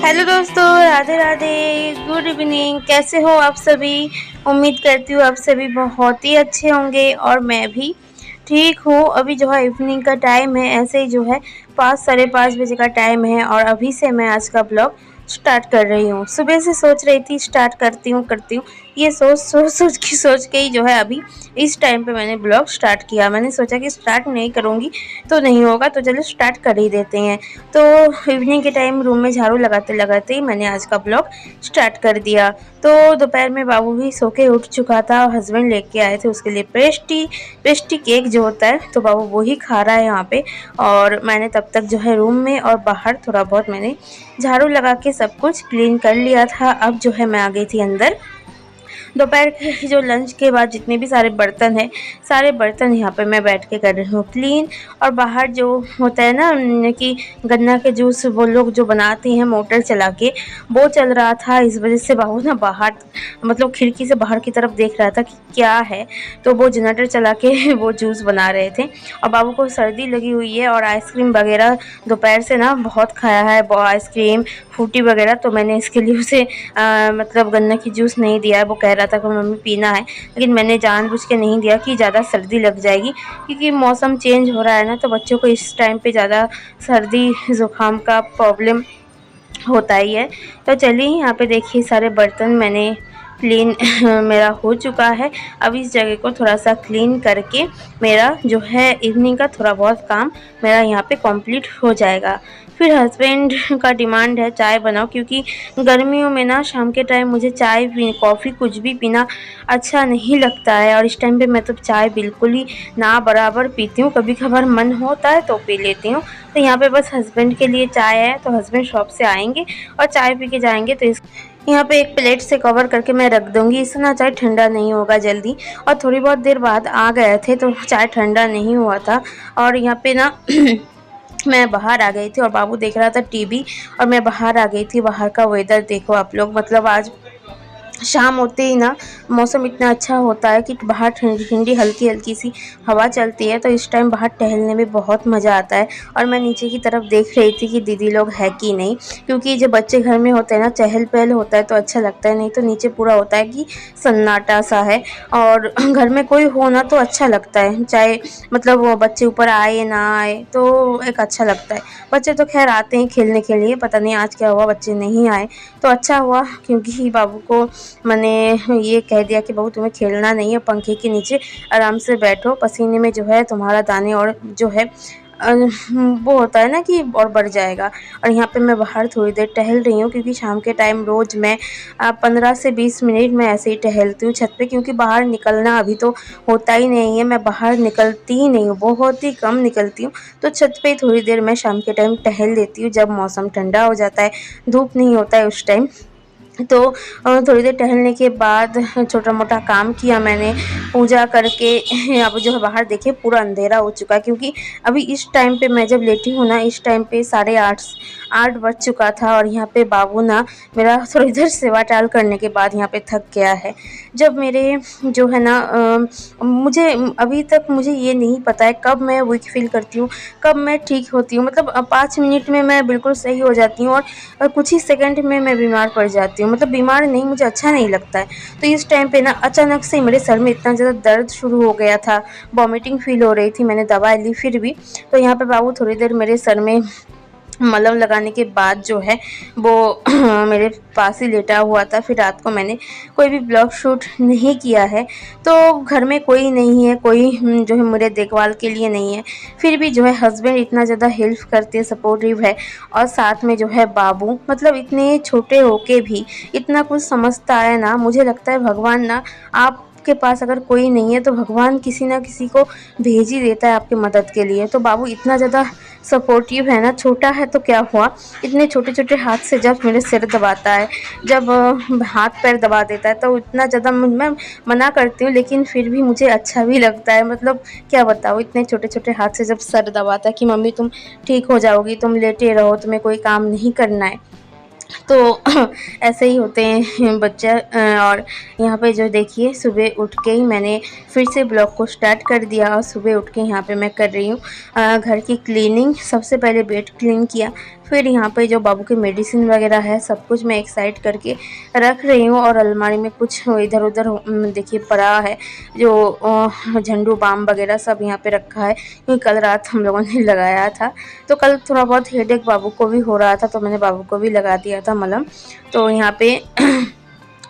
Hello दोस्तों, Radhe Radhe, good evening. कैसे हो आप सभी? उम्मीद करती हूँ आप सभी बहुत ही अच्छे होंगे और मैं भी ठीक हूँ। अभी जो है इवनिंग का टाइम है, ऐसे ही जो है 5 साढ़े 5 बजे का टाइम है और अभी से मैं आज का ब्लॉग स्टार्ट कर रही हूँ। सुबह से सोच रही थी स्टार्ट करती हूँ ये सोच के ही जो है अभी इस टाइम पे मैंने ब्लॉग स्टार्ट किया। मैंने सोचा कि स्टार्ट नहीं करूँगी तो नहीं होगा, तो चलो स्टार्ट कर ही देते हैं। तो इवनिंग के टाइम रूम में झाड़ू लगाते लगाते ही मैंने आज का ब्लॉग स्टार्ट कर दिया। तो दोपहर में बाबू भी सो के उठ चुका था और हस्बैंड लेके आए थे उसके लिए पेस्ट्री केक जो होता है, तो बाबू वो ही खा रहा है यहाँ पे। और मैंने तब तक जो है रूम में और बाहर थोड़ा बहुत मैंने झाड़ू लगा के सब कुछ क्लीन कर लिया था। अब जो है मैं आ गई थी अंदर। दोपहर के जो लंच के बाद जितने भी सारे बर्तन हैं, सारे बर्तन यहाँ पे मैं बैठ के कर रही हूँ क्लीन। और बाहर जो होता है ना कि गन्ना के जूस वो लोग जो बनाती हैं मोटर चला के, वो चल रहा था। इस वजह से बाबू ना बाहर मतलब खिड़की से बाहर की तरफ देख रहा था कि क्या है, तो वो जनरेटर चला के वो जूस बना रहे थे। और बाबू को सर्दी लगी हुई है और आइसक्रीम वगैरह दोपहर से ना बहुत खाया है, आइसक्रीम फ्रूटी वगैरह। तो मैंने इसके लिए उसे मतलब गन्ना की जूस नहीं दिया है। वो कह रहा था कि मम्मी पीना है, लेकिन मैंने जानबूझ के नहीं दिया कि ज़्यादा सर्दी लग जाएगी, क्योंकि मौसम चेंज हो रहा है ना, तो बच्चों को इस टाइम पे ज़्यादा सर्दी ज़ुकाम का प्रॉब्लम होता ही है। तो चलिए यहाँ पे देखिए सारे बर्तन मैंने क्लीन मेरा हो चुका है। अब इस जगह को थोड़ा सा क्लीन करके मेरा जो है इवनिंग का थोड़ा बहुत काम मेरा यहाँ पे कंप्लीट हो जाएगा। फिर हस्बैंड का डिमांड है चाय बनाओ, क्योंकि गर्मियों में ना शाम के टाइम मुझे चाय कॉफ़ी कुछ भी पीना अच्छा नहीं लगता है। और इस टाइम पे मैं तो चाय बिल्कुल ही ना बराबर पीती हूँ, कभी कभार मन होता है तो पी लेती हूँ। तो यहाँ पे बस हस्बैंड के लिए चाय है, तो हस्बैंड शॉप से आएंगे और चाय पी के जाएंगे। तो इस यहाँ पे एक प्लेट से कवर करके मैं रख दूँगी, इससे ना चाय ठंडा नहीं होगा जल्दी। और थोड़ी बहुत देर बाद आ गए थे तो चाय ठंडा नहीं हुआ था। और यहाँ पे ना मैं बाहर आ गई थी और बाबू देख रहा था टीवी, और मैं बाहर आ गई थी। बाहर का वेदर देखो आप लोग, मतलब आज शाम होते ही ना मौसम इतना अच्छा होता है कि बाहर ठंडी ठंडी हल्की हल्की सी हवा चलती है, तो इस टाइम बाहर टहलने में बहुत मज़ा आता है। और मैं नीचे की तरफ देख रही थी कि दीदी लोग है कि नहीं, क्योंकि जब बच्चे घर में होते हैं ना चहल पहल होता है तो अच्छा लगता है, नहीं तो नीचे पूरा होता है कि सन्नाटा सा है। और घर में कोई हो ना तो अच्छा लगता है, चाहे मतलब वो बच्चे ऊपर आए ना आए तो एक अच्छा लगता है। बच्चे तो खैर आते हैं खेलने के लिए, पता नहीं आज क्या हुआ बच्चे नहीं आए, तो अच्छा हुआ, क्योंकि बाबू को मैंने ये कह दिया कि बहू तुम्हें खेलना नहीं है, पंखे के नीचे आराम से बैठो, पसीने में जो है तुम्हारा दाने और जो है वो होता है ना कि और बढ़ जाएगा। और यहाँ पे मैं बाहर थोड़ी देर टहल रही हूँ, क्योंकि शाम के टाइम रोज़ मैं 15 से 20 मिनट में ऐसे ही टहलती हूँ छत पे, क्योंकि बाहर निकलना अभी तो होता ही नहीं है, मैं बाहर निकलती ही नहीं हूँ, बहुत ही कम निकलती हूँ। तो छत पे थोड़ी देर मैं शाम के टाइम टहल लेती हूँ, जब मौसम ठंडा हो जाता है, धूप नहीं होता है उस टाइम। तो थोड़ी देर टहलने के बाद छोटा मोटा काम किया मैंने, पूजा करके अब जो है बाहर देखिए पूरा अंधेरा हो चुका है, क्योंकि अभी इस टाइम पे मैं जब लेटी हूँ ना, इस टाइम पे 8:30 बज चुका था। और यहाँ पे बाबू ना मेरा थोड़ी देर सेवा टाल करने के बाद यहाँ पे थक गया है। जब मेरे जो है ना मुझे अभी तक मुझे ये नहीं पता है कब मैं वीक फील करती हूँ, कब मैं ठीक होती हूँ। मतलब 5 मिनट में मैं बिल्कुल सही हो जाती हूँ और कुछ ही सेकंड में मैं बीमार पड़ जाती हूँ, मतलब बीमार नहीं, मुझे अच्छा नहीं लगता है। तो इस टाइम पे ना अचानक से मेरे सर में इतना ज़्यादा दर्द शुरू हो गया था, वॉमिटिंग फील हो रही थी, मैंने दवाई ली फिर भी। तो यहाँ पे बाबू थोड़ी देर मेरे सर में मलहम लगाने के बाद जो है वो मेरे पास ही लेटा हुआ था। फिर रात को मैंने कोई भी ब्लॉग शूट नहीं किया है, तो घर में कोई नहीं है, कोई जो है मेरे देखभाल के लिए नहीं है। फिर भी जो है हस्बैंड इतना ज़्यादा हेल्प करते हैं, सपोर्टिव है, और साथ में जो है बाबू, मतलब इतने छोटे होके भी इतना कुछ समझता है ना। मुझे लगता है भगवान ना आपके पास अगर कोई नहीं है तो भगवान किसी ना किसी को भेज ही देता है आपकी मदद के लिए। तो बाबू इतना ज़्यादा सपोर्टिव है ना, छोटा है तो क्या हुआ, इतने छोटे छोटे हाथ से जब मेरे सिर दबाता है, जब हाथ पैर दबा देता है, तो इतना ज़्यादा मैं मना करती हूँ, लेकिन फिर भी मुझे अच्छा भी लगता है। मतलब क्या बताऊँ, इतने छोटे छोटे हाथ से जब सर दबाता है कि मम्मी तुम ठीक हो जाओगी, तुम लेटे रहो, तुम्हें कोई काम नहीं करना है, तो ऐसे ही होते हैं बच्चे। और यहाँ पे जो देखिए सुबह उठ के ही मैंने फिर से ब्लॉग को स्टार्ट कर दिया, और सुबह उठ के यहाँ पे मैं कर रही हूँ घर की क्लीनिंग। सबसे पहले बेड क्लीन किया, फिर यहाँ पे जो बाबू के मेडिसिन वगैरह है सब कुछ मैं एक साइड करके रख रही हूँ। और अलमारी में कुछ इधर उधर देखिए पड़ा है, जो झंडू बाम वगैरह सब यहाँ पे रखा है, क्योंकि कल रात हम लोगों ने लगाया था। तो कल थोड़ा बहुत हेडेक बाबू को भी हो रहा था, तो मैंने बाबू को भी लगा दिया था मलहम। तो यहाँ पे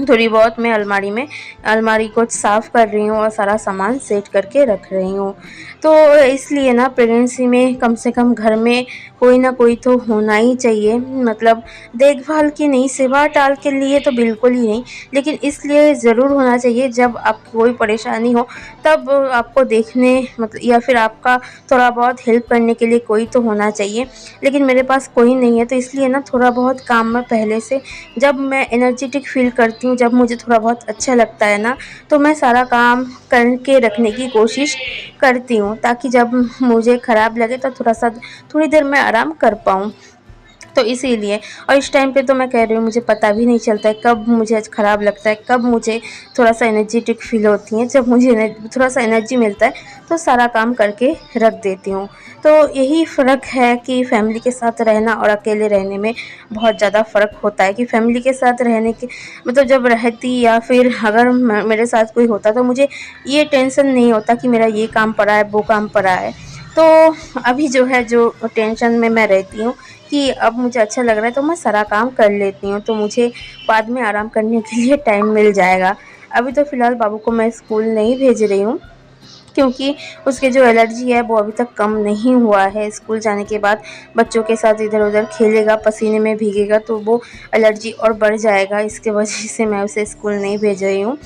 थोड़ी बहुत मैं अलमारी को साफ़ कर रही हूँ और सारा सामान सेट करके रख रही हूँ। तो इसलिए ना प्रेगनेंसी में कम से कम घर में कोई ना कोई तो होना ही चाहिए, मतलब देखभाल की नहीं, सेवा टाल के लिए तो बिल्कुल ही नहीं, लेकिन इसलिए ज़रूर होना चाहिए जब आपको कोई परेशानी हो तब आपको देखने मतलब या फिर आपका थोड़ा बहुत हेल्प करने के लिए कोई तो होना चाहिए। लेकिन मेरे पास कोई नहीं है, तो इसलिए ना थोड़ा बहुत काम मैं पहले से, जब मैं एनर्जेटिक फ़ील करती हूँ, जब मुझे थोड़ा बहुत अच्छा लगता है ना, तो मैं सारा काम करके रखने की कोशिश करती हूँ, ताकि जब मुझे ख़राब लगे तो थोड़ी देर मैं आराम कर पाऊँ। तो इसीलिए, और इस टाइम पे तो मैं कह रही हूँ मुझे पता भी नहीं चलता है कब मुझे ख़राब लगता है, कब मुझे थोड़ा-सा एनर्जेटिक फ़ील होती है। जब मुझे थोड़ा-सा एनर्जी मिलता है तो सारा काम करके रख देती हूँ। तो यही फ़र्क है कि फ़ैमिली के साथ रहना और अकेले रहने में बहुत ज़्यादा फ़र्क होता है। कि फ़ैमिली के साथ रहने के मतलब जब रहती या फिर अगर मेरे साथ कोई होता तो मुझे ये टेंशन नहीं होता कि मेरा ये काम पड़ा है, वो काम पड़ा है। तो अभी जो है, जो टेंशन में मैं रहती हूँ कि अब मुझे अच्छा लग रहा है तो मैं सारा काम कर लेती हूँ, तो मुझे बाद में आराम करने के लिए टाइम मिल जाएगा। अभी तो फ़िलहाल बाबू को मैं स्कूल नहीं भेज रही हूँ, क्योंकि उसके जो एलर्जी है वो अभी तक कम नहीं हुआ है। स्कूल जाने के बाद बच्चों के साथ इधर-उधर खेलेगा, पसीने में भीगेगा तो वो एलर्जी और बढ़ जाएगा। इसके वजह से मैं उसे स्कूल नहीं भेज रही हूँ,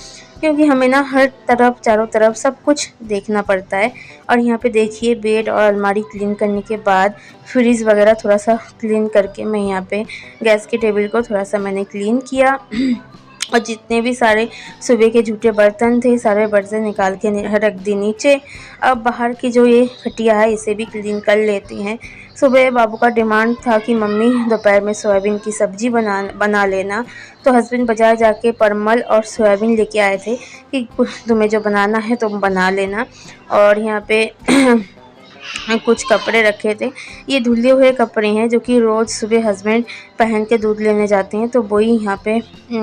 क्योंकि हमें ना हर तरफ, चारों तरफ सब कुछ देखना पड़ता है। और यहाँ पे देखिए बेड और अलमारी क्लीन करने के बाद फ्रिज वगैरह थोड़ा-सा क्लीन करके मैं यहाँ पे गैस के टेबल को थोड़ा-सा मैंने क्लीन किया। और जितने भी सारे सुबह के जूठे बर्तन थे, सारे बर्तन निकाल के रख दी नीचे। अब बाहर की जो ये खटिया है इसे भी क्लीन कर लेते हैं। सुबह बाबू का डिमांड था कि मम्मी दोपहर में सोयाबीन की सब्ज़ी बना लेना, तो हस्बैंड बाज़ार जाके परमल और सोयाबीन लेके आए थे कि तुम्हें जो बनाना है तुम बना लेना। और यहाँ पे कुछ कपड़े रखे थे, ये धुले हुए कपड़े हैं जो कि रोज़ सुबह हस्बैंड पहन के दूध लेने जाते हैं, तो वही यहाँ पे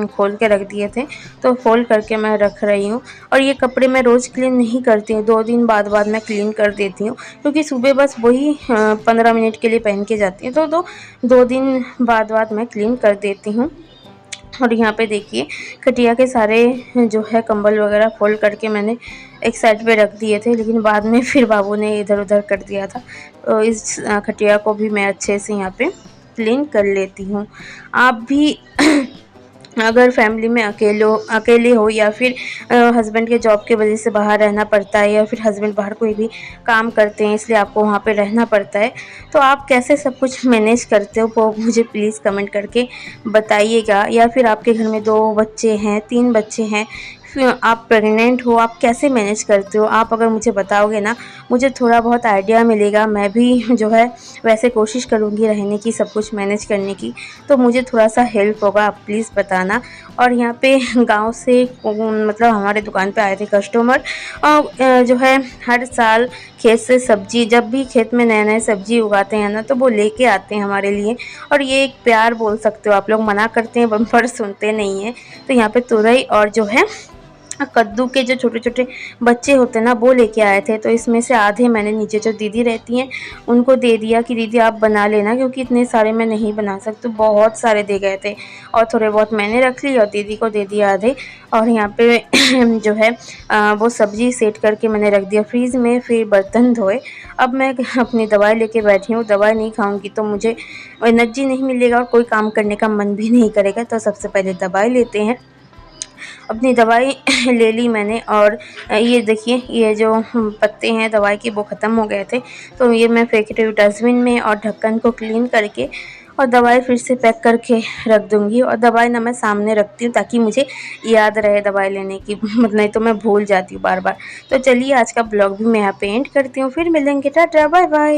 खोल के रख दिए थे, तो फोल्ड करके मैं रख रही हूँ। और ये कपड़े मैं रोज़ क्लीन नहीं करती हूँ, 2 दिन बाद मैं क्लीन कर देती हूँ, क्योंकि सुबह बस वही 15 मिनट के लिए पहन के जाती हूँ, तो 2 दिन बाद मैं क्लीन कर देती हूँ। और यहाँ पे देखिए खटिया के सारे जो है कंबल वगैरह फोल्ड करके मैंने एक साइड पे रख दिए थे, लेकिन बाद में फिर बाबू ने इधर उधर कर दिया था, तो इस खटिया को भी मैं अच्छे से यहाँ पे क्लीन कर लेती हूँ। आप भी अगर फैमिली में अकेले हो या फिर हस्बैंड के जॉब की वजह से बाहर रहना पड़ता है, या फिर हस्बैंड बाहर कोई भी काम करते हैं इसलिए आपको वहाँ पे रहना पड़ता है, तो आप कैसे सब कुछ मैनेज करते हो वो मुझे प्लीज़ कमेंट करके बताइएगा। या फिर आपके घर में 2 बच्चे हैं, 3 बच्चे हैं, फिर आप प्रेग्नेंट हो, आप कैसे मैनेज करते हो? आप अगर मुझे बताओगे ना, मुझे थोड़ा बहुत आइडिया मिलेगा, मैं भी जो है वैसे कोशिश करूँगी रहने की, सब कुछ मैनेज करने की, तो मुझे थोड़ा-सा हेल्प होगा, आप प्लीज़ बताना। और यहाँ पे गाँव से मतलब हमारे दुकान पे आए थे कस्टमर, जो है हर साल खेत से सब्ज़ी, जब भी खेत में नए-नए सब्ज़ी उगाते हैं ना, तो वो लेके आते हैं हमारे लिए, और ये एक प्यार बोल सकते हो आप लोग, मना करते हैं पर सुनते नहीं हैं। तो यहाँ पे तुरई और जो है कद्दू के जो छोटे-छोटे बच्चे होते हैं ना, वो लेके आए थे, तो इसमें से आधे मैंने नीचे जो दीदी रहती हैं उनको दे दिया कि दीदी आप बना लेना, क्योंकि इतने सारे मैं नहीं बना सकती, बहुत सारे दे गए थे, और थोड़े बहुत मैंने रख ली और दीदी को दे दिया आधे। और यहाँ पे जो है वो सब्ज़ी सेट करके मैंने रख दिया फ्रीज़ में, फिर बर्तन धोए। अब मैं अपनी दवाई लेके बैठी हूँ, दवाई नहीं खाऊँगी तो मुझे एनर्जी नहीं मिलेगा और कोई काम करने का मन भी नहीं करेगा, तो सबसे पहले दवाई लेते हैं। अपनी दवाई ले ली मैंने, और ये देखिए ये जो पत्ते हैं दवाई के वो ख़त्म हो गए थे, तो ये मैं फेंक रही हूँ डस्टबिन में, और ढक्कन को क्लीन करके और दवाई फिर से पैक करके रख दूँगी। और दवाई ना मैं सामने रखती हूँ ताकि मुझे याद रहे दवाई लेने की, मतलब नहीं तो मैं भूल जाती हूँ बार-बार। तो चलिए आज का ब्लॉग भी मैं यहाँ पे एंड करती हूँ, फिर मिलेंगे, टाटा बाय बाय।